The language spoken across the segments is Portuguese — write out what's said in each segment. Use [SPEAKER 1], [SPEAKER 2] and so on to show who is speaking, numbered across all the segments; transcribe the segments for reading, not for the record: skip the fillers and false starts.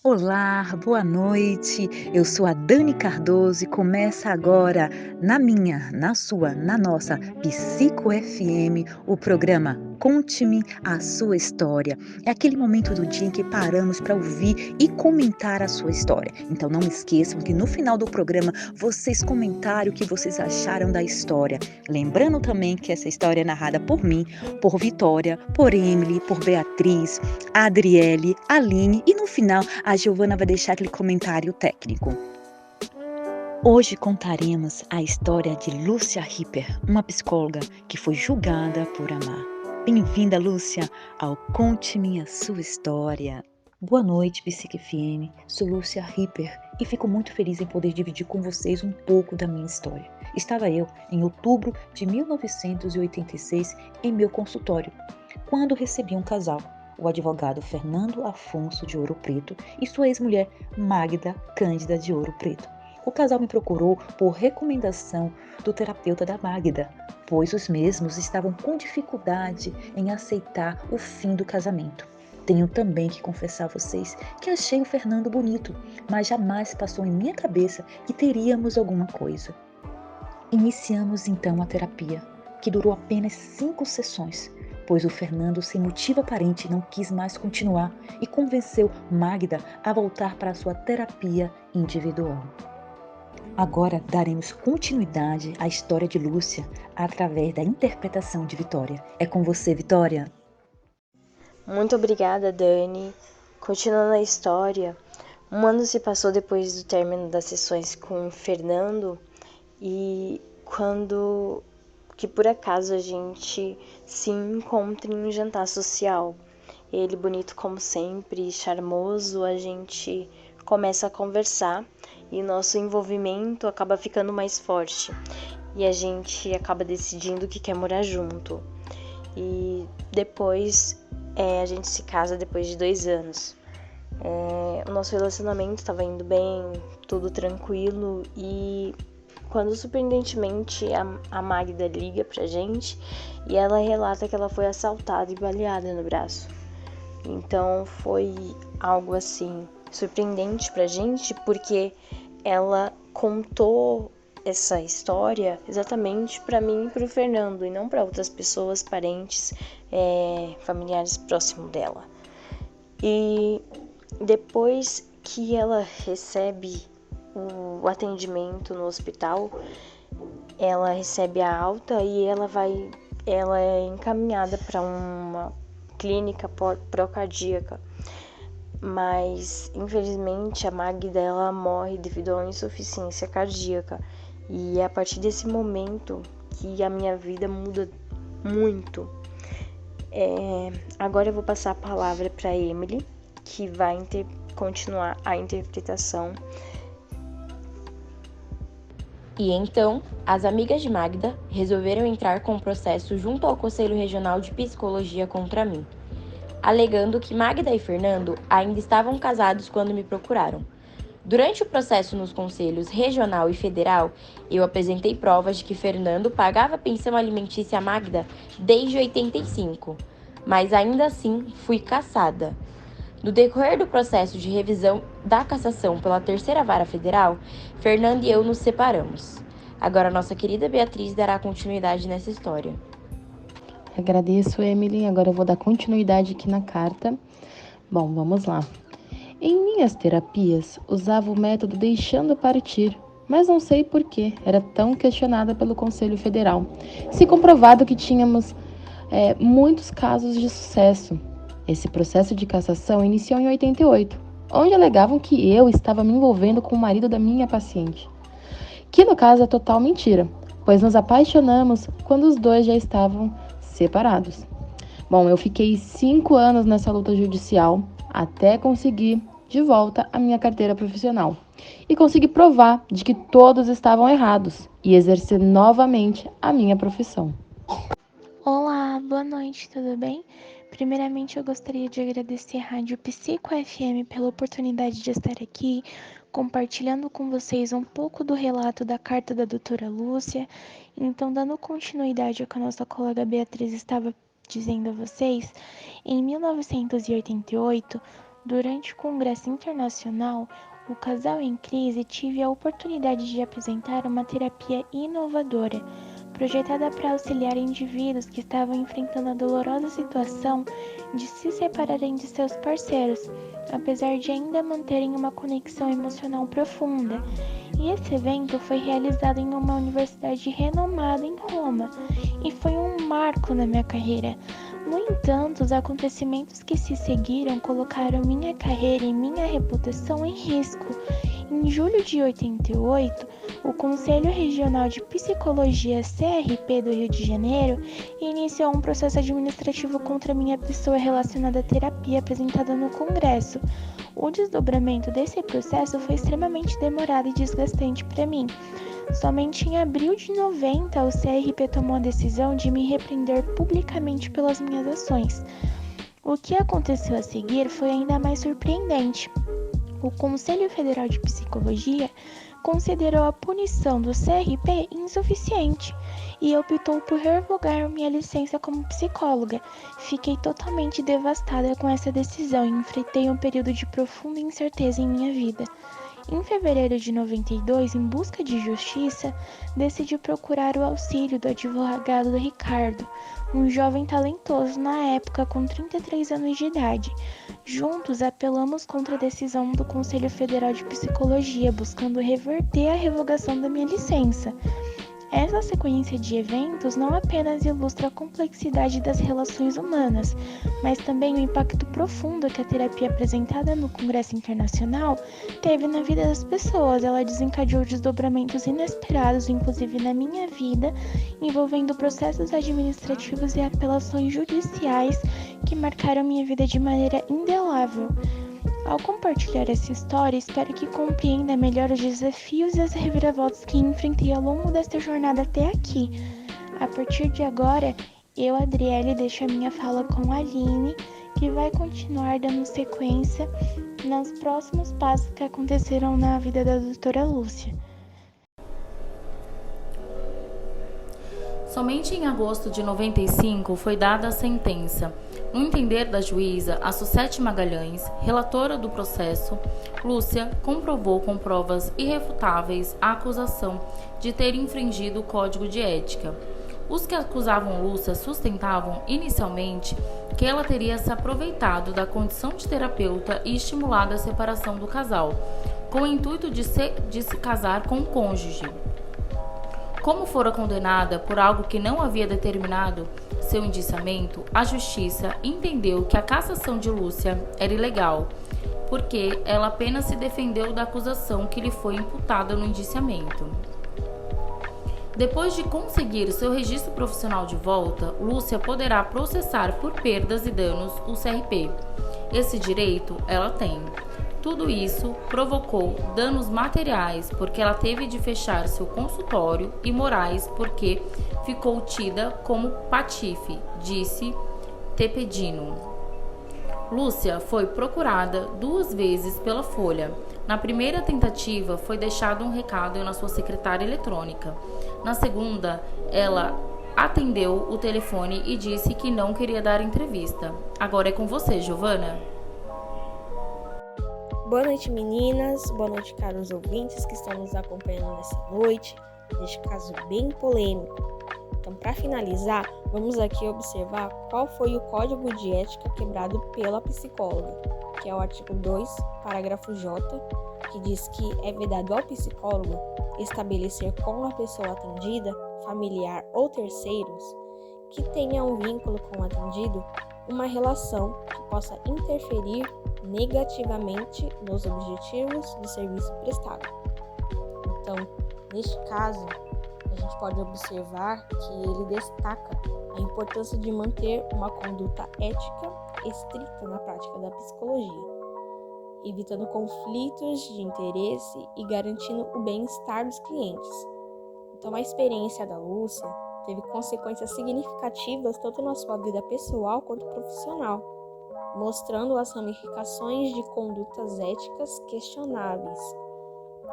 [SPEAKER 1] Olá, boa noite. Eu sou a Dani Cardoso e começa agora na sua, na nossa Psico FM, o programa Conte-me a sua história. É aquele momento do dia em que paramos para ouvir e comentar a sua história. Então não esqueçam que no final do programa vocês comentaram o que vocês acharam da história. Lembrando também que essa história é narrada por mim, por Vitória, por Emily, por Beatriz, a Adriele, a Aline e no final a Giovana vai deixar aquele comentário técnico. Hoje contaremos a história de Lúcia Ripper, uma psicóloga que foi julgada por amar. Bem-vinda, Lúcia, ao Conte-me a sua história. Boa noite, Psique FM. Sou Lúcia Ripper e fico muito feliz em poder dividir com vocês um pouco da minha história. Estava eu, em outubro de 1986, em meu consultório, quando recebi um casal, o advogado Fernando Afonso de Ouro Preto e sua ex-mulher Magda Cândida de Ouro Preto. O casal me procurou por recomendação do terapeuta da Magda, pois os mesmos estavam com dificuldade em aceitar o fim do casamento. Tenho também que confessar a vocês que achei o Fernando bonito, mas jamais passou em minha cabeça que teríamos alguma coisa. Iniciamos então a terapia, que durou apenas 5 sessões, pois o Fernando, sem motivo aparente, não quis mais continuar e convenceu Magda a voltar para a sua terapia individual. Agora daremos continuidade à história de Lúcia através da interpretação de Vitória. É com você, Vitória.
[SPEAKER 2] Muito obrigada, Dani. Continuando a história, um ano se passou depois do término das sessões com o Fernando e quando que por acaso a gente se encontra em um jantar social. Ele, bonito como sempre, charmoso, a gente começa a conversar e nosso envolvimento acaba ficando mais forte e a gente acaba decidindo que quer morar junto. E depois a gente se casa depois de 2 anos. O nosso relacionamento estava indo bem, tudo tranquilo e quando surpreendentemente a Magda liga pra gente e ela relata que ela foi assaltada e baleada no braço. Então foi algo assim surpreendente pra gente porque ela contou essa história exatamente para mim e para o Fernando e não para outras pessoas, parentes, familiares próximos dela. E depois que ela recebe o atendimento no hospital, ela recebe a alta e ela é encaminhada para uma clínica procardíaca. Mas infelizmente a Magda ela morre devido a uma insuficiência cardíaca e é a partir desse momento que a minha vida muda muito. Agora eu vou passar a palavra para Emily, que vai continuar a interpretação.
[SPEAKER 3] E então, as amigas de Magda resolveram entrar com o processo junto ao Conselho Regional de Psicologia contra mim, alegando que Magda e Fernando ainda estavam casados quando me procuraram. Durante o processo nos conselhos regional e federal, eu apresentei provas de que Fernando pagava pensão alimentícia a Magda desde 85, mas ainda assim fui cassada. No decorrer do processo de revisão da cassação pela Terceira Vara Federal, Fernando e eu nos separamos. Agora nossa querida Beatriz dará continuidade nessa história.
[SPEAKER 4] Agradeço, Emily. Agora eu vou dar continuidade aqui na carta. Bom, vamos lá. Em minhas terapias, usava o método deixando partir, mas não sei por que era tão questionada pelo Conselho Federal, se comprovado que tínhamos muitos casos de sucesso. Esse processo de cassação iniciou em 88, onde alegavam que eu estava me envolvendo com o marido da minha paciente, que no caso é total mentira, pois nos apaixonamos quando os dois já estavam separados. Bom, eu fiquei 5 anos nessa luta judicial até conseguir de volta a minha carteira profissional e consegui provar de que todos estavam errados e exercer novamente a minha profissão.
[SPEAKER 5] Olá, boa noite, tudo bem? Primeiramente, eu gostaria de agradecer à Rádio Psico FM pela oportunidade de estar aqui, compartilhando com vocês um pouco do relato da carta da doutora Lúcia. Então, dando continuidade ao que a nossa colega Beatriz estava dizendo a vocês, em 1988, Durante o Congresso Internacional, o Casal em Crise tive a oportunidade de apresentar uma terapia inovadora, projetada para auxiliar indivíduos que estavam enfrentando a dolorosa situação de se separarem de seus parceiros, apesar de ainda manterem uma conexão emocional profunda. E esse evento foi realizado em uma universidade renomada em Roma e foi um marco na minha carreira. No entanto, os acontecimentos que se seguiram colocaram minha carreira e minha reputação em risco. Em julho de 88, o Conselho Regional de Psicologia CRP do Rio de Janeiro iniciou um processo administrativo contra minha pessoa relacionada à terapia apresentada no Congresso. O desdobramento desse processo foi extremamente demorado e desgastante para mim. Somente em abril de 90, o CRP tomou a decisão de me repreender publicamente pelas minhas ações. O que aconteceu a seguir foi ainda mais surpreendente. O Conselho Federal de Psicologia considerou a punição do CRP insuficiente e optou por revogar minha licença como psicóloga. Fiquei totalmente devastada com essa decisão e enfrentei um período de profunda incerteza em minha vida. Em fevereiro de 92, em busca de justiça, decidi procurar o auxílio do advogado Ricardo, um jovem talentoso na época com 33 anos de idade. Juntos, apelamos contra a decisão do Conselho Federal de Psicologia, buscando reverter a revogação da minha licença. Essa sequência de eventos não apenas ilustra a complexidade das relações humanas, mas também o impacto profundo que a terapia apresentada no Congresso Internacional teve na vida das pessoas. Ela desencadeou desdobramentos inesperados, inclusive na minha vida, envolvendo processos administrativos e apelações judiciais que marcaram minha vida de maneira indelével. Ao compartilhar essa história, espero que compreenda melhor os desafios e as reviravoltas que enfrentei ao longo desta jornada até aqui. A partir de agora, eu, Adriele, deixo a minha fala com a Aline, que vai continuar dando sequência nos próximos passos que aconteceram na vida da doutora Lúcia.
[SPEAKER 6] Somente em agosto de 95 foi dada a sentença. No entender da juíza, a Sucete Magalhães, relatora do processo, Lúcia comprovou com provas irrefutáveis a acusação de ter infringido o Código de Ética. Os que acusavam Lúcia sustentavam, inicialmente, que ela teria se aproveitado da condição de terapeuta e estimulado a separação do casal, com o intuito de se casar com o cônjuge. Como fora condenada por algo que não havia determinado seu indiciamento, a Justiça entendeu que a cassação de Lúcia era ilegal, porque ela apenas se defendeu da acusação que lhe foi imputada no indiciamento. Depois de conseguir seu registro profissional de volta, Lúcia poderá processar por perdas e danos o CRP. Esse direito ela tem. Tudo isso provocou danos materiais, porque ela teve de fechar seu consultório, e morais, porque ficou tida como patife, disse Tepedino. Lúcia foi procurada 2 vezes pela Folha. Na primeira tentativa, foi deixado um recado na sua secretária eletrônica. Na segunda, ela atendeu o telefone e disse que não queria dar entrevista. Agora é com você, Giovana.
[SPEAKER 7] Boa noite, meninas. Boa noite, caros ouvintes que estão nos acompanhando nessa noite, neste caso bem polêmico. Então, para finalizar, vamos aqui observar qual foi o código de ética quebrado pela psicóloga, que é o artigo 2, parágrafo J, que diz que é vedado ao psicólogo estabelecer com a pessoa atendida, familiar ou terceiros, que tenha um vínculo com o atendido, uma relação que possa interferir negativamente nos objetivos do serviço prestado. Então, neste caso, a gente pode observar que ele destaca a importância de manter uma conduta ética estrita na prática da psicologia, evitando conflitos de interesse e garantindo o bem-estar dos clientes. Então, a experiência da Lúcia teve consequências significativas tanto na sua vida pessoal quanto profissional, mostrando as ramificações de condutas éticas questionáveis.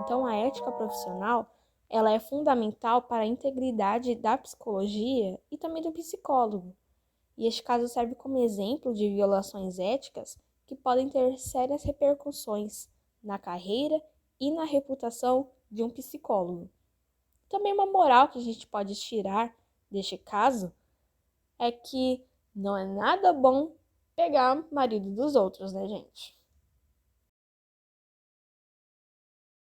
[SPEAKER 7] Então, a ética profissional, ela é fundamental para a integridade da psicologia e também do psicólogo. E este caso serve como exemplo de violações éticas que podem ter sérias repercussões na carreira e na reputação de um psicólogo. Também uma moral que a gente pode tirar deste caso é que não é nada bom pegar marido dos outros, né, gente?